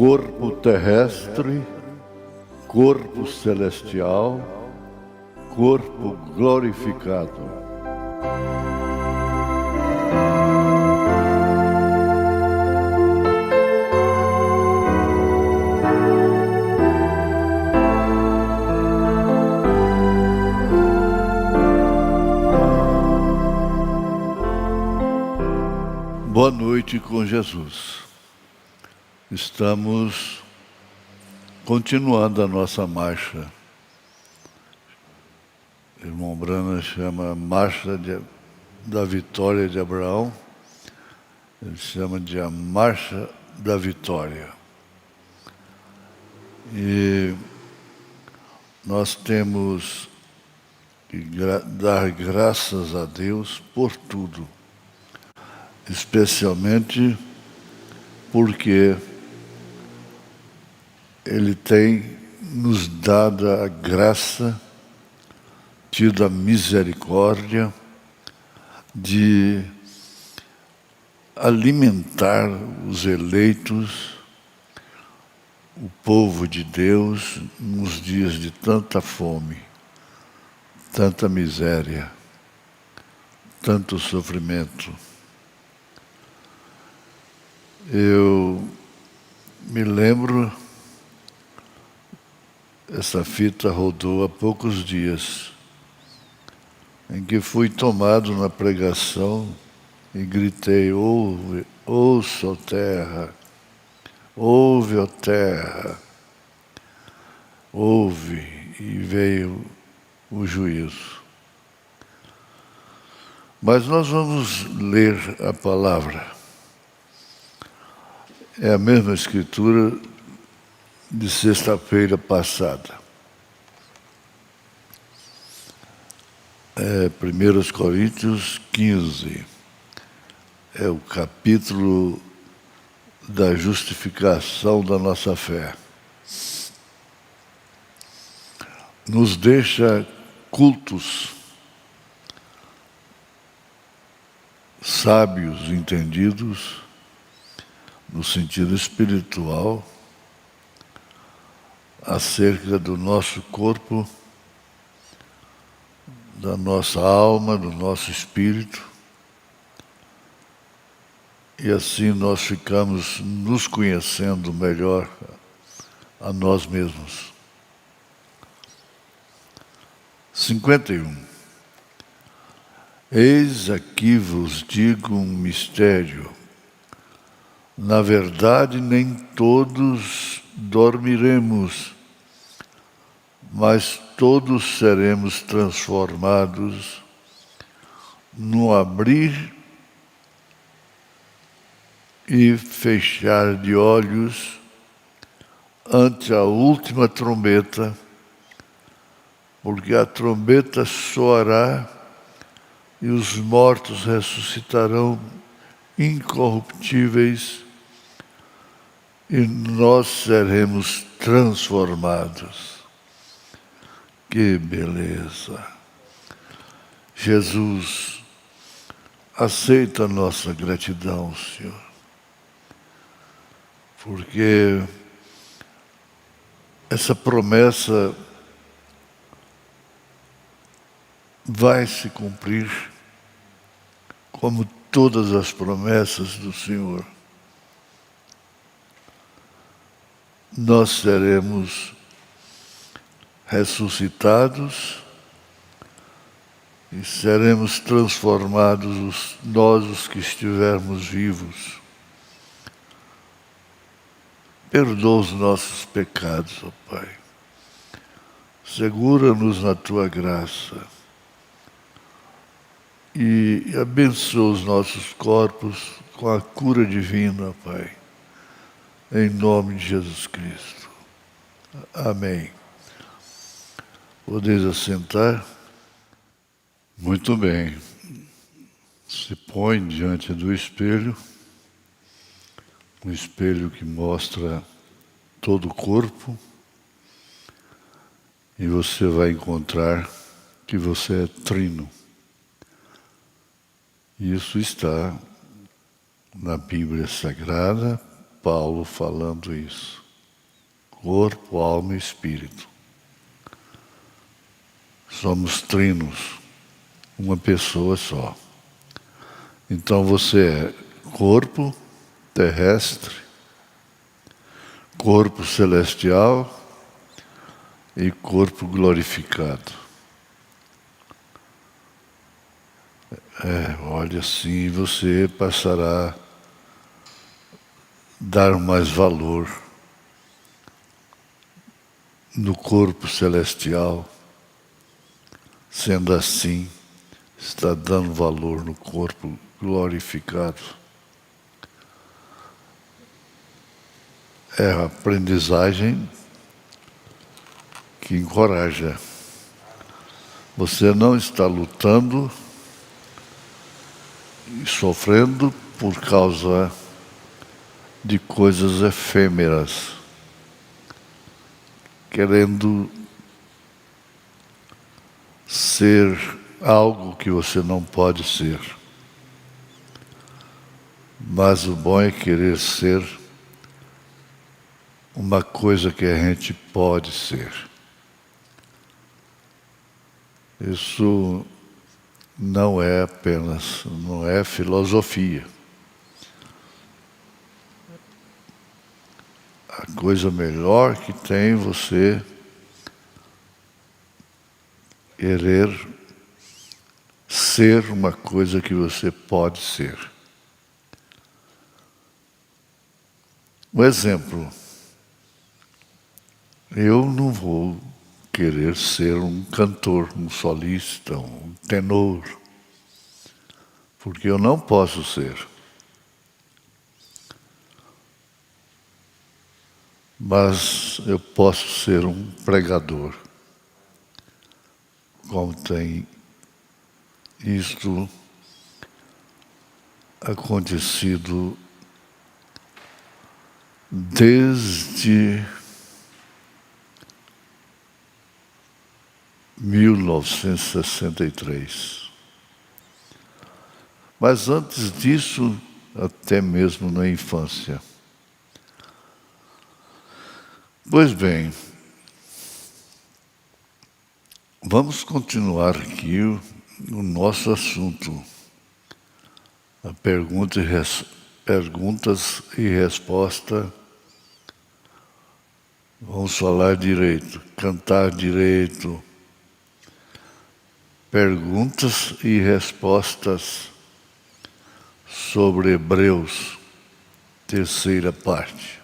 corpo terrestre, corpo celestial, corpo glorificado. Boa noite com Jesus. Estamos continuando a nossa marcha. O irmão Brana chama Marcha da Vitória de Abraão. Ele chama de a Marcha da Vitória. E nós temos que dar graças a Deus por tudo. Especialmente porque Ele tem nos dado a graça, tido a misericórdia de alimentar os eleitos, o povo de Deus, nos dias de tanta fome, tanta miséria, tanto sofrimento. Eu me lembro, essa fita rodou há poucos dias, em que fui tomado na pregação e gritei: ouve, ouça, ó terra, ouve, ó terra, ouve, e veio o juízo. Mas nós vamos ler a palavra. É a mesma escritura de sexta-feira passada. É 1 Coríntios 15. É o capítulo da justificação da nossa fé. Nos deixa cultos, sábios, entendidos, no sentido espiritual, acerca do nosso corpo, da nossa alma, do nosso espírito, e assim nós ficamos nos conhecendo melhor a nós mesmos. 51. Eis aqui vos digo um mistério. Na verdade, nem todos dormiremos, mas todos seremos transformados no abrir e fechar de olhos ante a última trombeta, porque a trombeta soará e os mortos ressuscitarão incorruptíveis e nós seremos transformados. Que beleza! Jesus, aceita a nossa gratidão, Senhor, porque essa promessa vai se cumprir como todas as promessas do Senhor. Nós seremos ressuscitados e seremos transformados, nós os que estivermos vivos. Perdoa os nossos pecados, ó Pai. Segura-nos na Tua graça e abençoa os nossos corpos com a cura divina, ó Pai. Em nome de Jesus Cristo. Amém. Podeis assentar? Muito bem. Se põe diante do espelho, um espelho que mostra todo o corpo, e você vai encontrar que você é trino. Isso está na Bíblia Sagrada, Paulo falando isso. Corpo, alma e espírito. Somos trinos, uma pessoa só. Então você é corpo terrestre, corpo celestial e corpo glorificado. Olha, assim você passará a dar mais valor no corpo celestial. Sendo assim, está dando valor no corpo glorificado. É a aprendizagem que encoraja. Você não está lutando e sofrendo por causa de coisas efêmeras, querendo ser algo que você não pode ser. Mas o bom é querer ser uma coisa que a gente pode ser. Isso não é apenas, não é filosofia. A coisa melhor que tem você querer ser uma coisa que você pode ser. Um exemplo. Eu não vou querer ser um cantor, um solista, um tenor, porque eu não posso ser. Mas eu posso ser um pregador, como tem isto acontecido desde 1963. Mas antes disso, até mesmo na infância. Pois bem, vamos continuar aqui o nosso assunto. A perguntas e resposta. Vamos falar direito, cantar direito. Perguntas e respostas sobre Hebreus, terceira parte.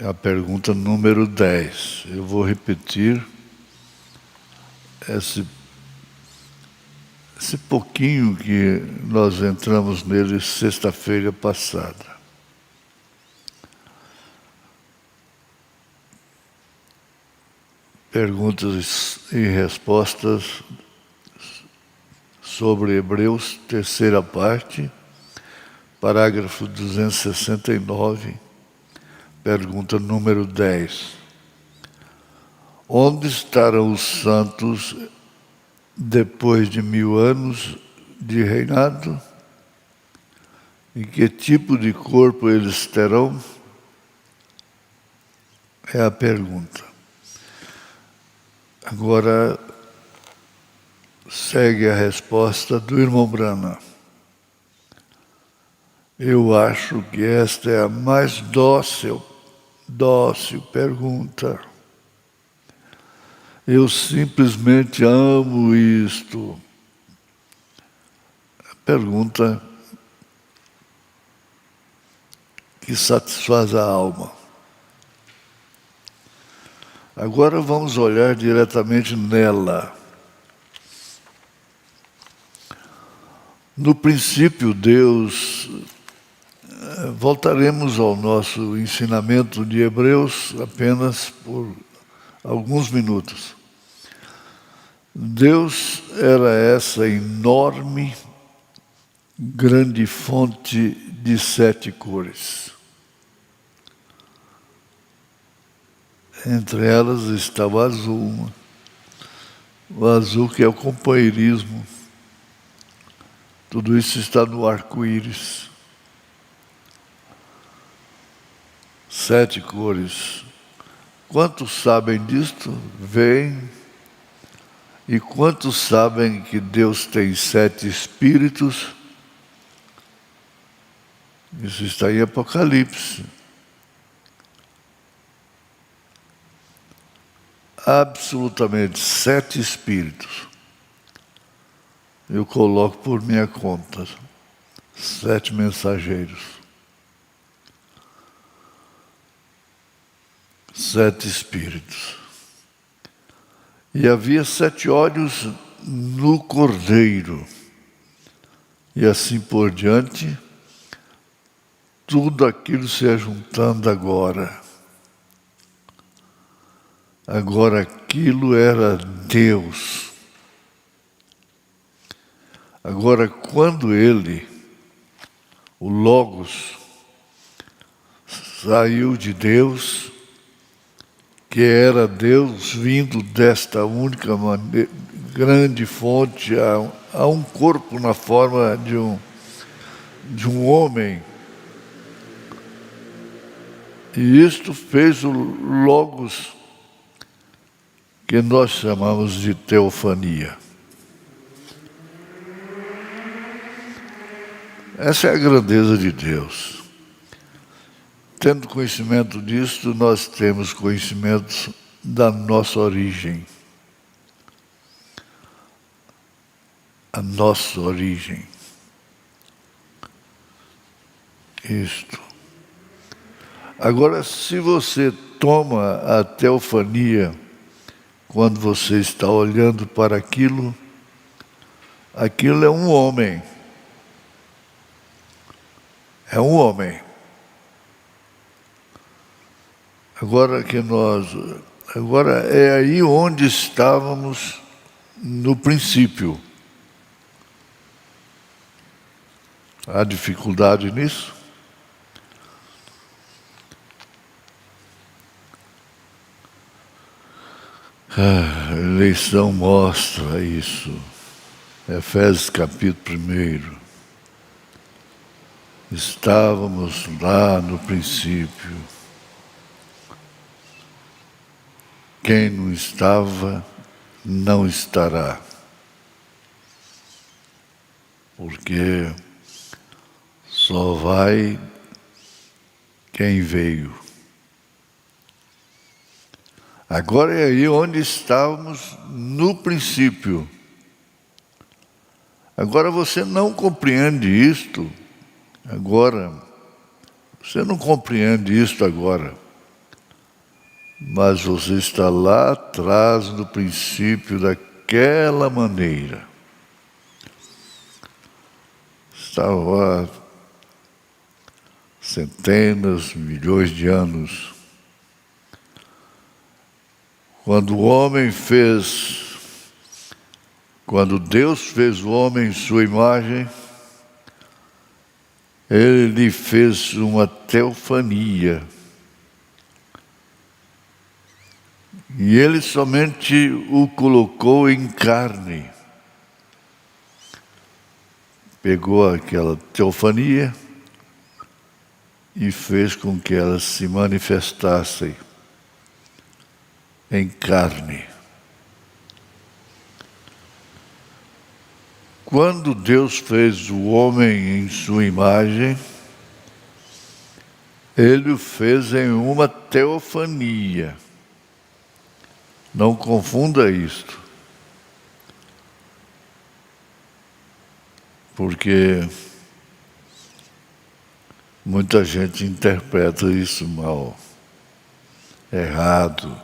É a pergunta número 10. Eu vou repetir esse pouquinho que nós entramos nele sexta-feira passada. Perguntas e respostas sobre Hebreus, terceira parte, parágrafo 269, pergunta número 10. Onde estarão os santos depois de 1000 anos de reinado? E que tipo de corpo eles terão? É a pergunta. Agora, segue a resposta do irmão Brana. Eu acho que esta é a mais dócil pergunta. Eu simplesmente amo isto. Pergunta que satisfaz a alma. Agora vamos olhar diretamente nela. No princípio, Deus, voltaremos ao nosso ensinamento de Hebreus apenas por alguns minutos. Deus era essa enorme, grande fonte de 7 cores. Entre elas está o azul. O azul que é o companheirismo. Tudo isso está no arco-íris. 7 cores. Quantos sabem disto? Veem. E quantos sabem que Deus tem 7 espíritos? Isso está em Apocalipse. Absolutamente 7 espíritos. Eu coloco por minha conta. 7 mensageiros. 7 espíritos. E havia 7 olhos no Cordeiro. E assim por diante, tudo aquilo se ajuntando agora. Agora aquilo era Deus. Agora quando ele, o Logos, saiu de Deus, que era Deus vindo desta única grande fonte a um corpo na forma de um homem. E isto fez o Logos, que nós chamamos de teofania. Essa é a grandeza de Deus. Tendo conhecimento disto, nós temos conhecimento da nossa origem. A nossa origem. Isto. Agora, se você toma a teofania, quando você está olhando para aquilo, aquilo é um homem. É um homem. Agora é aí onde estávamos no princípio. Há dificuldade nisso? A eleição mostra isso. Efésios capítulo 1. Estávamos lá no princípio. Quem não estava, não estará. Porque só vai quem veio. Agora é aí onde estávamos no princípio. Agora você não compreende isto agora. Você não compreende isto agora. Mas você está lá atrás no princípio daquela maneira. Estava há centenas, milhões de anos. Quando Deus fez o homem em sua imagem, Ele lhe fez uma teofania. E Ele somente o colocou em carne. Pegou aquela teofania e fez com que elas se manifestassem em carne. Quando Deus fez o homem em sua imagem, Ele o fez em uma teofania. Não confunda isto. Porque muita gente interpreta isso mal, errado.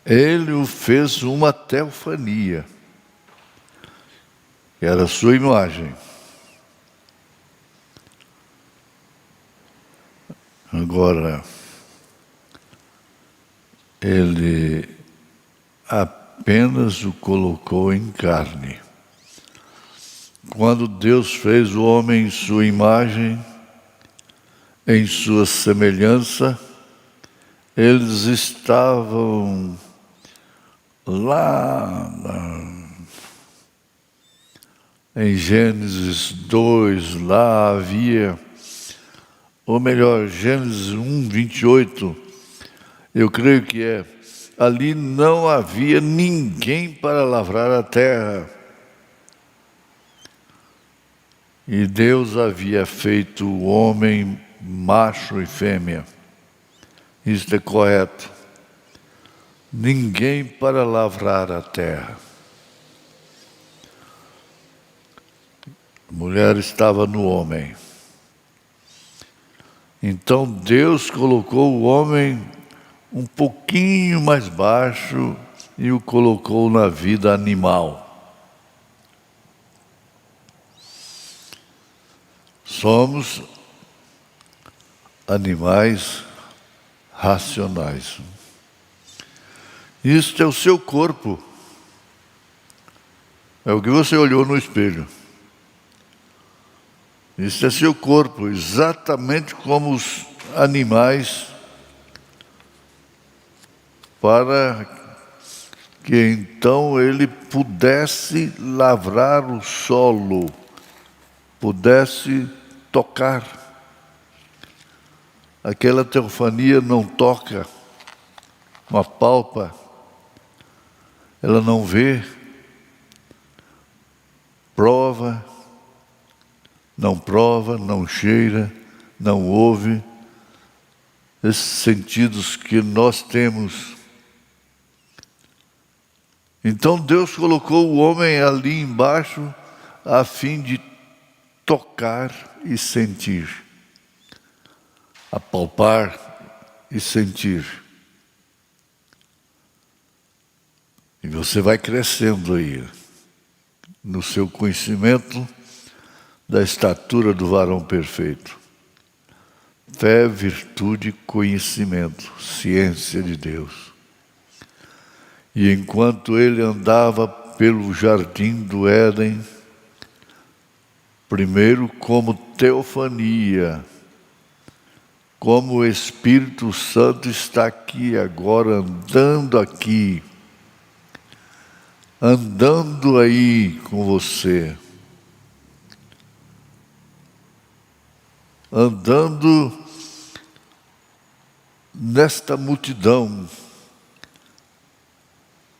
Ele o fez uma teofania, que era a sua imagem. Agora, Ele apenas o colocou em carne. Quando Deus fez o homem em sua imagem, em sua semelhança, eles estavam lá em Gênesis 2, lá havia ou melhor, Gênesis 1, 28, eu creio que é: ali não havia ninguém para lavrar a terra. E Deus havia feito o homem macho e fêmea. Isto é correto. Ninguém para lavrar a terra. A mulher estava no homem. Então Deus colocou o homem um pouquinho mais baixo e o colocou na vida animal. Somos animais racionais. Isto é o seu corpo. É o que você olhou no espelho. Isto é seu corpo, exatamente como os animais, para que então ele pudesse lavrar o solo, pudesse tocar. Aquela teofania não toca, não apalpa, ela não vê, prova, não cheira, não ouve. Esses sentidos que nós temos. Então Deus colocou o homem ali embaixo a fim de tocar e sentir, apalpar e sentir. E você vai crescendo aí, no seu conhecimento da estatura do varão perfeito. Fé, virtude, conhecimento, ciência de Deus. E enquanto ele andava pelo jardim do Éden, primeiro como teofania, como o Espírito Santo está aqui agora, andando aí com você, andando nesta multidão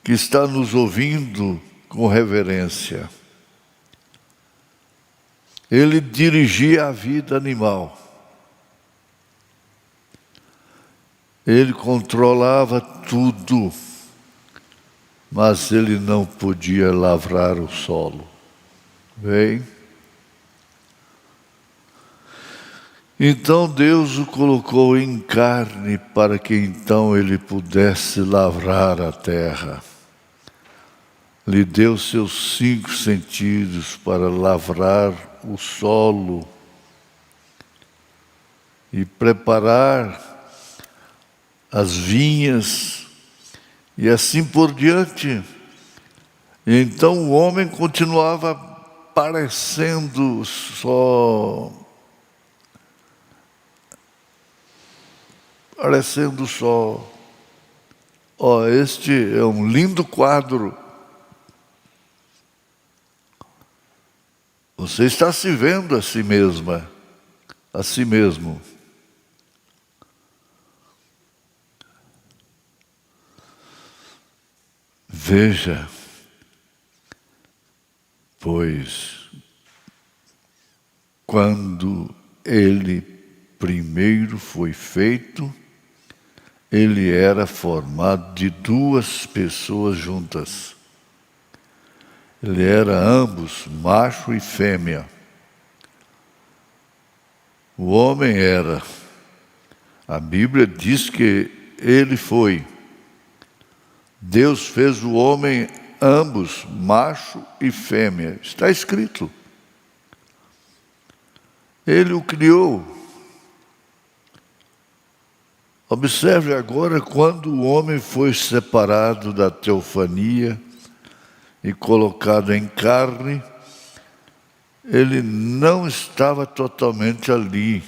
que está nos ouvindo com reverência. Ele dirigia a vida animal. Ele controlava tudo, mas ele não podia lavrar o solo. Bem? Então Deus o colocou em carne para que então ele pudesse lavrar a terra. Lhe deu seus 5 sentidos para lavrar o solo e preparar as vinhas e assim por diante. Então o homem continuava parecendo só. Este é um lindo quadro. Você está se vendo a si mesma, a si mesmo. Veja, pois, quando ele primeiro foi feito, ele era formado de 2 pessoas juntas. Ele era ambos, macho e fêmea. O homem era. A Bíblia diz que ele foi. Deus fez o homem ambos, macho e fêmea. Está escrito. Ele o criou. Observe agora quando o homem foi separado da teofania e colocado em carne, ele não estava totalmente ali.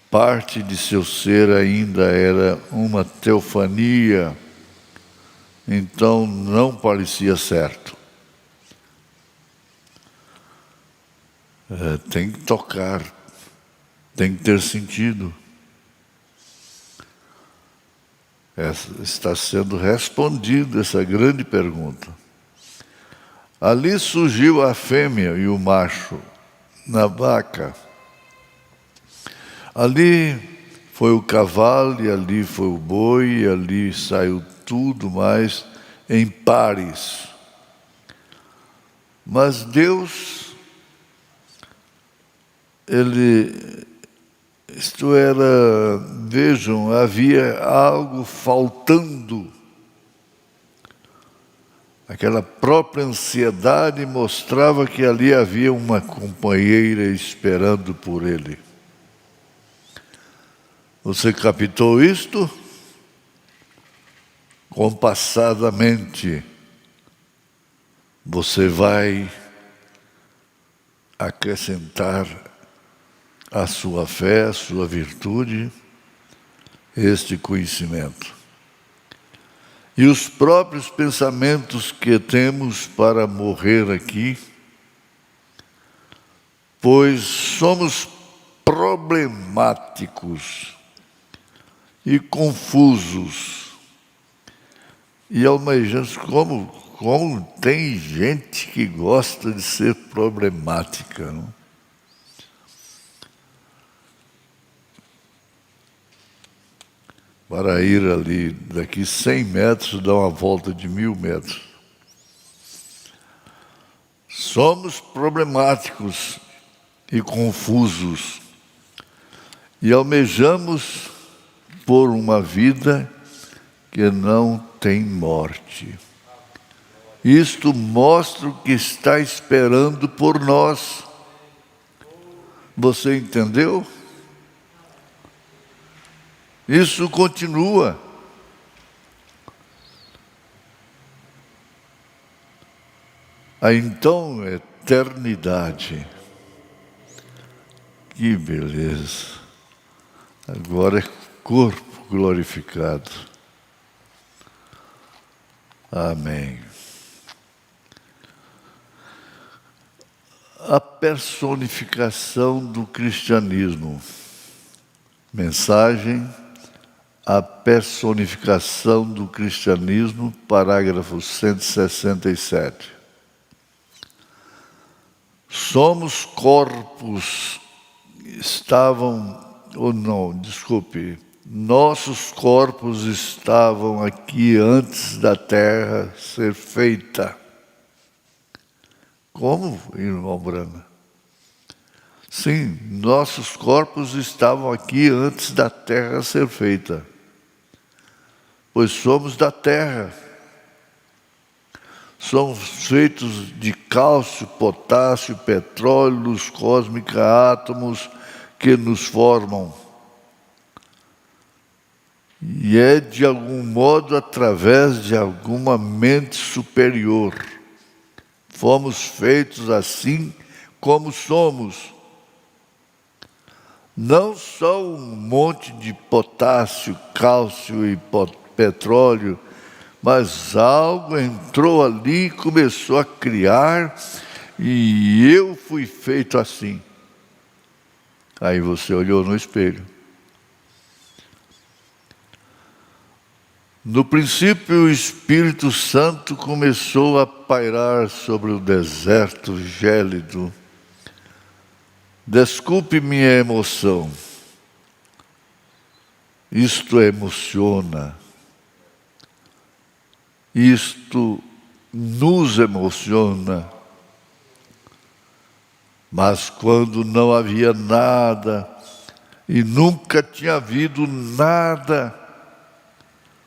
Parte de seu ser ainda era uma teofania, então não parecia certo. Tem que tocar, Tem que ter sentido. Está sendo respondida essa grande pergunta. Ali surgiu a fêmea e o macho na vaca. Ali foi o cavalo, e ali foi o boi, e ali saiu tudo mais em pares. Mas Deus, isto era, vejam, havia algo faltando. Aquela própria ansiedade mostrava que ali havia uma companheira esperando por ele. Você captou isto? Compassadamente, você vai acrescentar à sua fé, à sua virtude, este conhecimento. E os próprios pensamentos que temos para morrer aqui, pois somos problemáticos e confusos. E almejamos, como tem gente que gosta de ser problemática, não? Para ir ali, daqui 100 metros, dar uma volta de 1000 metros. Somos problemáticos e confusos. E almejamos por uma vida que não tem morte. Isto mostra o que está esperando por nós. Você entendeu? Isso continua. A então eternidade. Que beleza. Agora é corpo glorificado. Amém. A personificação do cristianismo. Mensagem: a personificação do cristianismo, parágrafo 167. Somos corpos, nossos corpos estavam aqui antes da terra ser feita. Como, irmão Brana? Sim, nossos corpos estavam aqui antes da terra ser feita, pois somos da terra. Somos feitos de cálcio, potássio, petróleo, luz cósmica, átomos que nos formam. E é de algum modo através de alguma mente superior. Fomos feitos assim como somos. Não só um monte de potássio, cálcio e petróleo, mas algo entrou ali e começou a criar, e eu fui feito assim. Aí você olhou no espelho. No princípio, o Espírito Santo começou a pairar sobre o deserto gélido. Desculpe minha emoção. Isto emociona. Isto nos emociona. Mas quando não havia nada, e nunca tinha havido nada,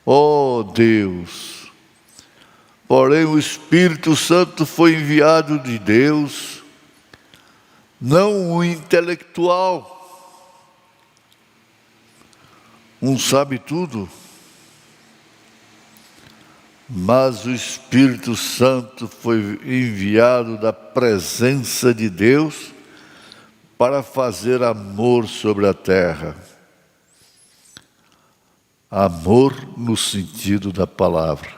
ó Deus! Porém, o Espírito Santo foi enviado de Deus, não um intelectual, um sabe tudo, mas o Espírito Santo foi enviado da presença de Deus para fazer amor sobre a terra. Amor no sentido da palavra.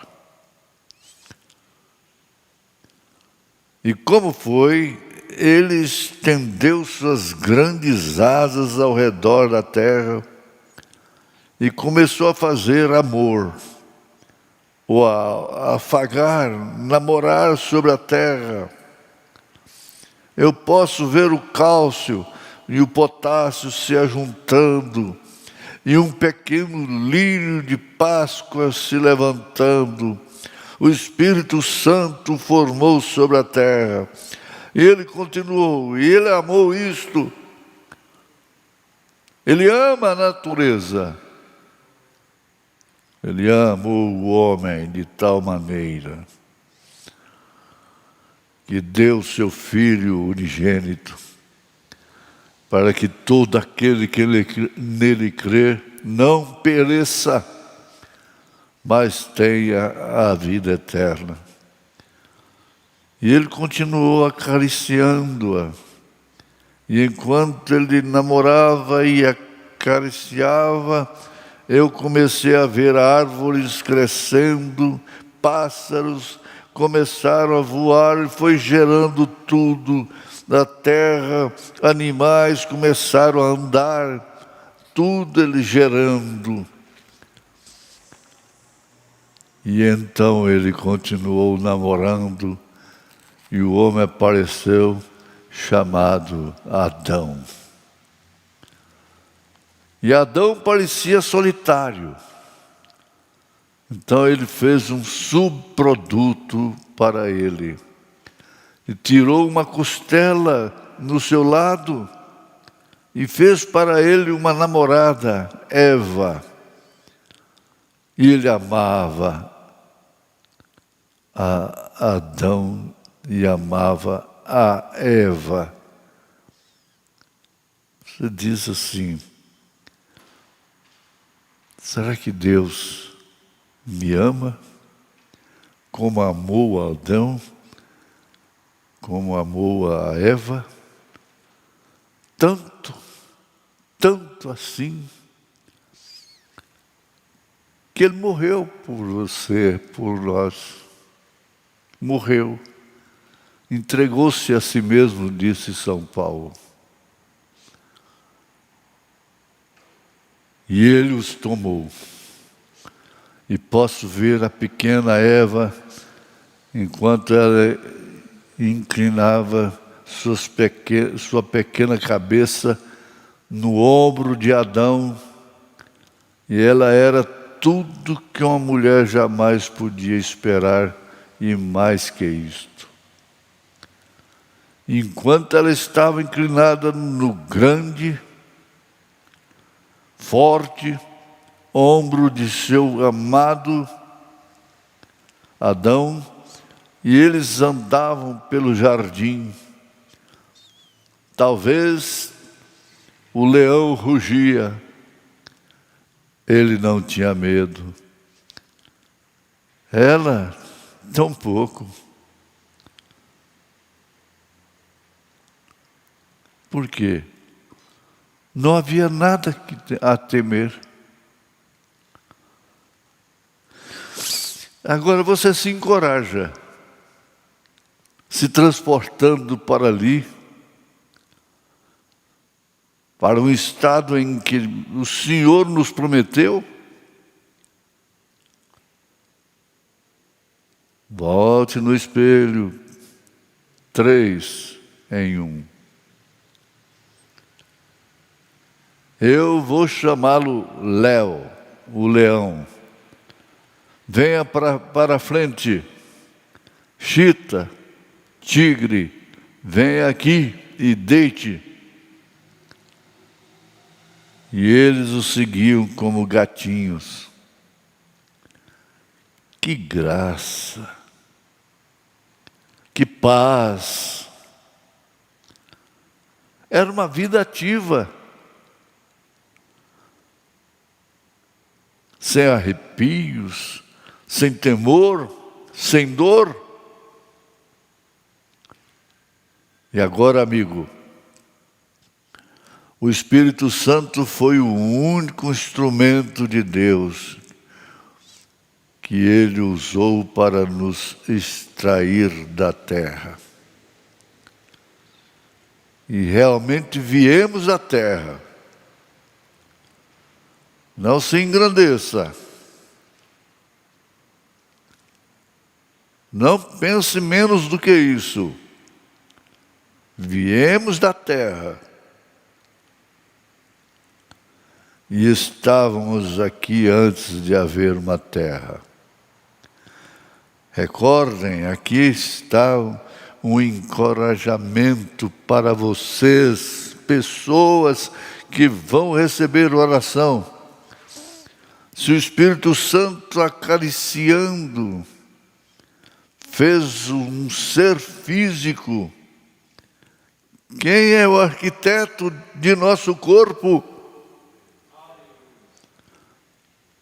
E como foi ele estendeu suas grandes asas ao redor da terra e começou a fazer amor, ou a afagar, namorar sobre a terra. Eu posso ver o cálcio e o potássio se ajuntando, e um pequeno lírio de Páscoa se levantando. O Espírito Santo formou sobre a terra. E ele continuou, e ele amou isto. Ele ama a natureza. Ele amou o homem de tal maneira que deu seu Filho unigênito, para que todo aquele que nele crê não pereça, mas tenha a vida eterna. E ele continuou acariciando-a. E enquanto ele namorava e acariciava, eu comecei a ver árvores crescendo, pássaros começaram a voar, e foi gerando tudo da terra, animais começaram a andar, tudo ele gerando. E então ele continuou namorando, e o homem apareceu chamado Adão. E Adão parecia solitário. Então ele fez um subproduto para ele. E tirou uma costela no seu lado e fez para ele uma namorada, Eva. E ele amava a Adão e amava a Eva. Você diz assim: será que Deus me ama como amou a Adão, como amou a Eva? Tanto, tanto assim, que Ele morreu por você, por nós. Morreu. Entregou-se a si mesmo, disse São Paulo. E Ele os tomou. E posso ver a pequena Eva, enquanto ela inclinava sua pequena cabeça no ombro de Adão, e ela era tudo que uma mulher jamais podia esperar, e mais que isto. Enquanto ela estava inclinada no grande, forte ombro de seu amado Adão, e eles andavam pelo jardim. Talvez o leão rugia, ele não tinha medo. Ela, tão pouco. Por quê? Não havia nada a temer. Agora você se encoraja, se transportando para ali, para um estado em que o Senhor nos prometeu. Volte no espelho, 3 em 1. Eu vou chamá-lo Léo, o leão. Venha para a frente, chita, tigre, venha aqui e deite. E eles o seguiam como gatinhos. Que graça, que paz. Era uma vida ativa, sem arrepios, sem temor, sem dor. E agora, amigo, o Espírito Santo foi o único instrumento de Deus que Ele usou para nos extrair da terra. e realmente viemos à terra. Não se engrandeça. Não pense menos do que isso. Viemos da terra. E estávamos aqui antes de haver uma terra. Recordem, aqui está um encorajamento para vocês, pessoas que vão receber oração. Se o Espírito Santo acariciando fez um ser físico, quem é o arquiteto de nosso corpo?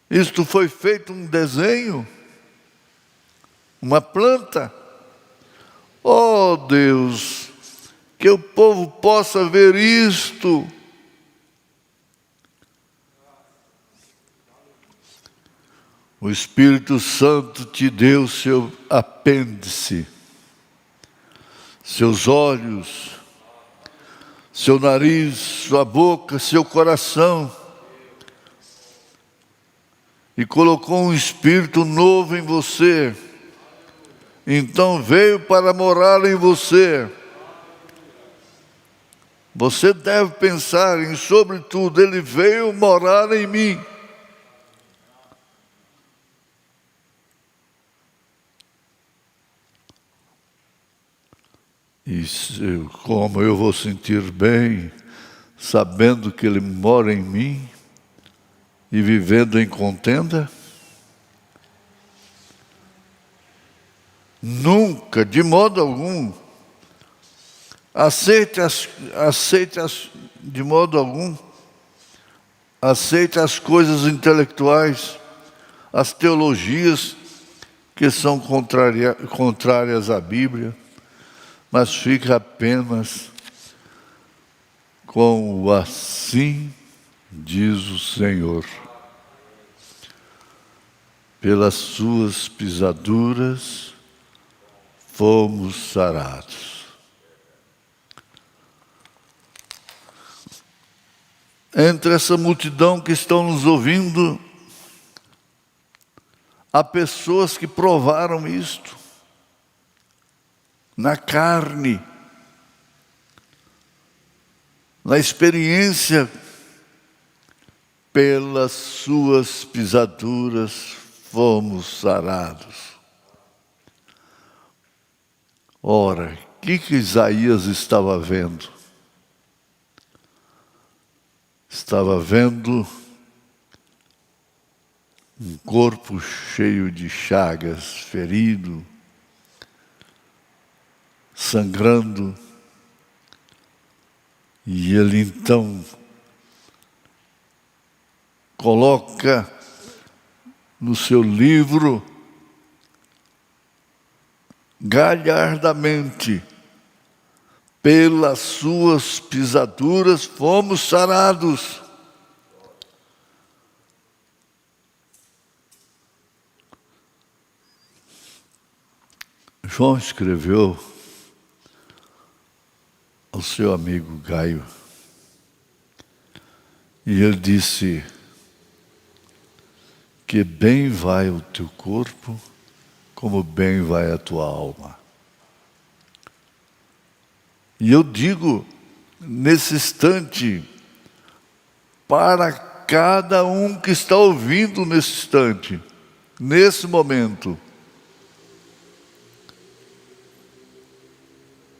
Isto foi feito um desenho? Uma planta? Oh Deus, que o povo possa ver isto. O Espírito Santo te deu seu apêndice, seus olhos, seu nariz, sua boca, seu coração, e colocou um espírito novo em você. Então veio para morar em você. Você deve pensar em, sobretudo, ele veio morar em mim. E como eu vou sentir bem, sabendo que ele mora em mim e vivendo em contenda? Nunca, de modo algum. De modo algum. Aceite as coisas intelectuais, as teologias que são contrárias à Bíblia, mas fica apenas com o assim diz o Senhor. Pelas suas pisaduras fomos sarados. Entre essa multidão que estão nos ouvindo, há pessoas que provaram isto na carne, na experiência. Pelas suas pisaduras fomos sarados. Ora, o que Isaías estava vendo? Estava vendo um corpo cheio de chagas, ferido, sangrando, e ele então coloca no seu livro galhardamente: pelas suas pisaduras fomos sarados. João escreveu ao seu amigo Gaio, e ele disse que bem vai o teu corpo, como bem vai a tua alma. E eu digo, nesse instante, para cada um que está ouvindo nesse instante, nesse momento,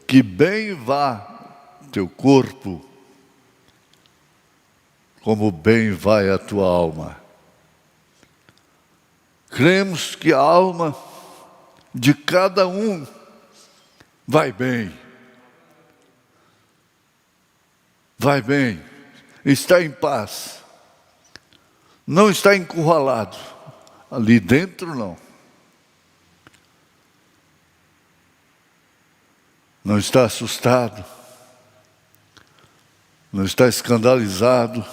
que bem vá teu corpo, como bem vai a tua alma. Cremos que a alma de cada um vai bem. Vai bem, está em paz, não está encurralado, ali dentro não. Não está assustado, não está escandalizado.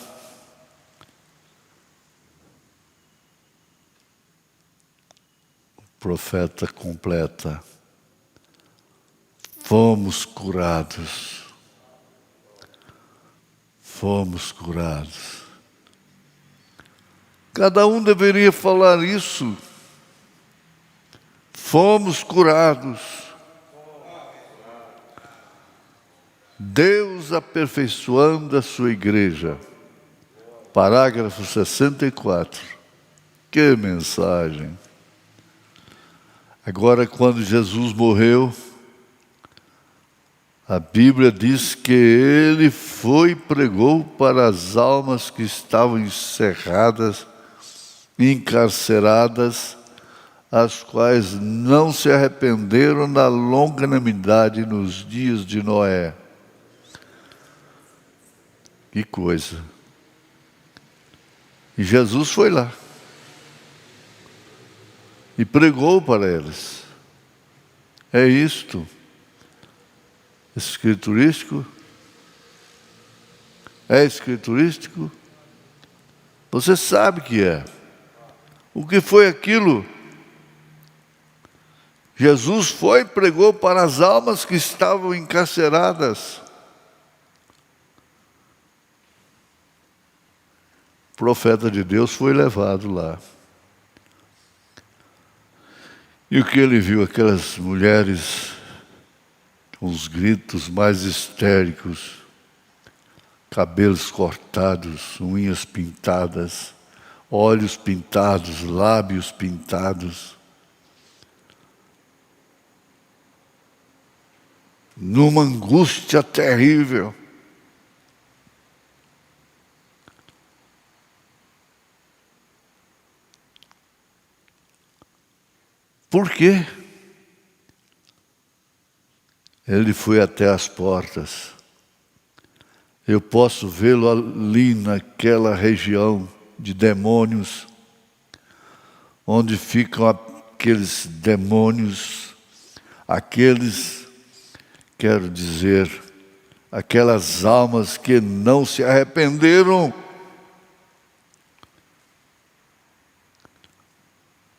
O profeta completa: fomos curados fomos curados. Cada um deveria falar isso. Fomos curados. Deus aperfeiçoando a sua igreja. Parágrafo 64. Que mensagem! Agora, quando Jesus morreu, a Bíblia diz que ele foi e pregou para as almas que estavam encerradas, encarceradas, as quais não se arrependeram da longanimidade nos dias de Noé. Que coisa! E Jesus foi lá e pregou para eles. É isto. Escriturístico? É escriturístico? Você sabe que é. O que foi aquilo? Jesus foi e pregou para as almas que estavam encarceradas. O profeta de Deus foi levado lá. E o que ele viu? Aquelas mulheres com os gritos mais histéricos, cabelos cortados, unhas pintadas, olhos pintados, lábios pintados, numa angústia terrível. Por quê? Ele foi até as portas. Eu posso vê-lo ali naquela região de demônios, onde ficam aqueles demônios, quero dizer, aquelas almas que não se arrependeram.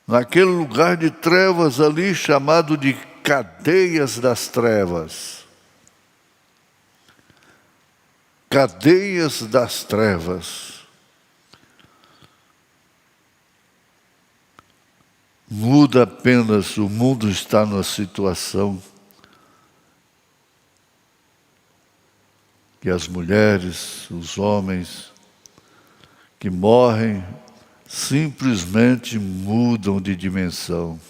Naquele lugar de trevas ali, chamado de cadeias das trevas. Cadeias das trevas. Muda apenas, o mundo está numa situação que as mulheres, os homens que morrem, simplesmente mudam de dimensão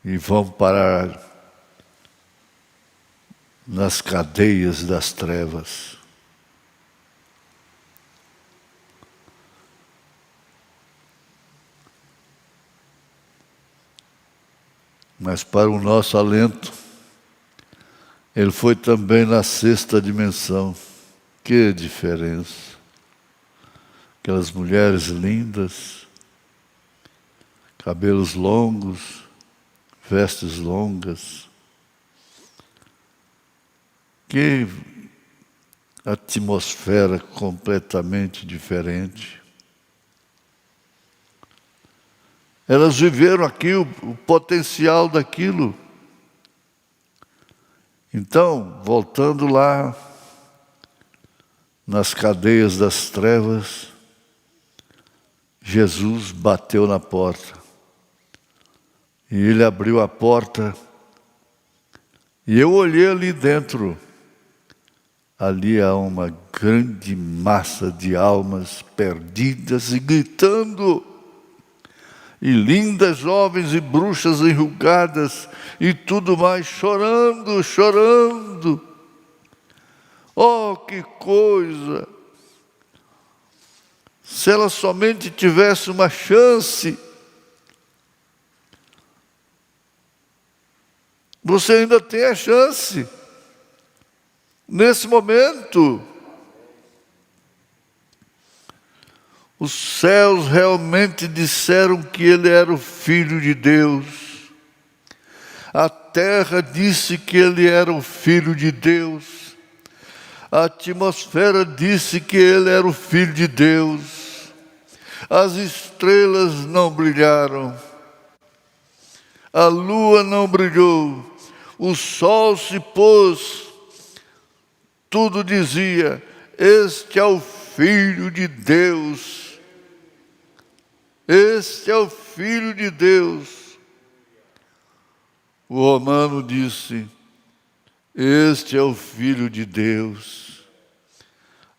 e vão parar nas cadeias das trevas. Mas para o nosso alento, ele foi também na sexta dimensão. Que diferença! Aquelas mulheres lindas, cabelos longos, vestes longas. Que atmosfera completamente diferente. Elas viveram aqui o potencial daquilo. Então, voltando lá, nas cadeias das trevas, Jesus bateu na porta. E ele abriu a porta. E eu olhei ali dentro. Ali há uma grande massa de almas perdidas e gritando. E lindas jovens e bruxas enrugadas e tudo mais chorando, chorando. Oh, que coisa! Se ela somente tivesse uma chance. Você ainda tem a chance. Nesse momento, os céus realmente disseram que ele era o Filho de Deus. A terra disse que ele era o Filho de Deus. A atmosfera disse que ele era o Filho de Deus. As estrelas não brilharam. A lua não brilhou. O sol se pôs tudo dizia: este é o Filho de Deus. Este é o Filho de Deus. O romano disse: este é o Filho de Deus.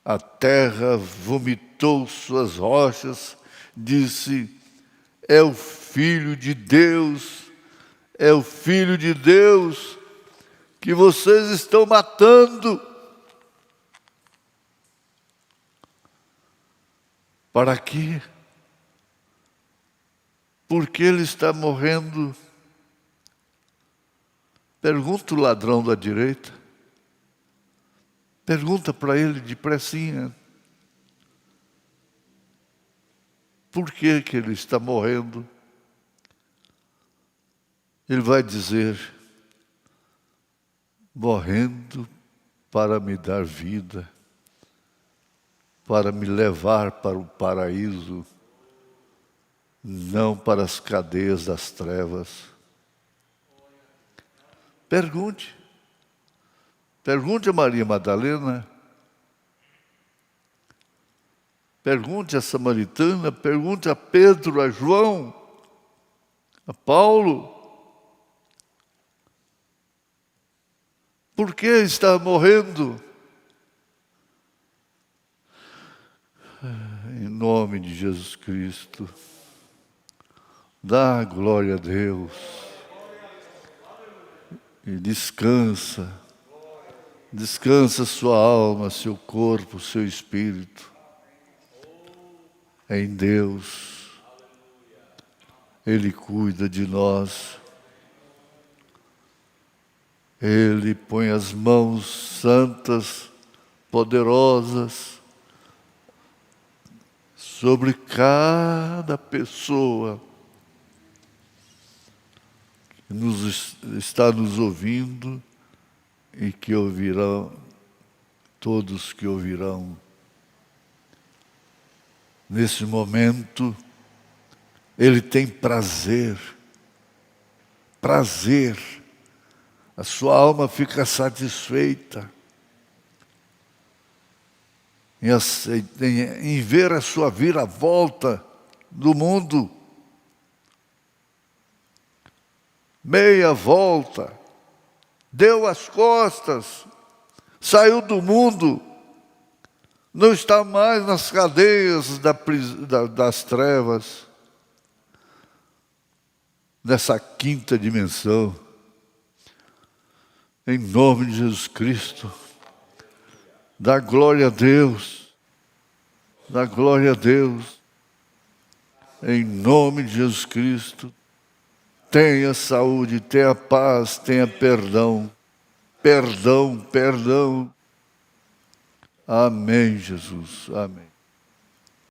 A terra vomitou suas rochas, disse: é o Filho de Deus, é o Filho de Deus que vocês estão matando. Para quê? Por que ele está morrendo? Pergunta o ladrão da direita. Pergunta para ele depressinha. Por que que ele está morrendo? Ele vai dizer: morrendo para me dar vida, para me levar para o paraíso, não para as cadeias das trevas. Pergunte a Maria Madalena, pergunte a Samaritana, pergunte a Pedro, a João, a Paulo. Por que está morrendo? Em nome de Jesus Cristo, dá glória a Deus e descansa sua alma, seu corpo, seu espírito em Deus. Ele cuida de nós. Ele põe as mãos santas, poderosas, sobre cada pessoa que está nos ouvindo e que ouvirão, todos que ouvirão. Nesse momento, Ele tem prazer, a sua alma fica satisfeita em ver a sua viravolta do mundo. Meia volta, deu as costas, saiu do mundo, não está mais nas cadeias das trevas, nessa quinta dimensão. Em nome de Jesus Cristo, dá glória a Deus, dá glória a Deus, em nome de Jesus Cristo. Tenha saúde, tenha paz, tenha perdão. Perdão. Amém, Jesus. Amém.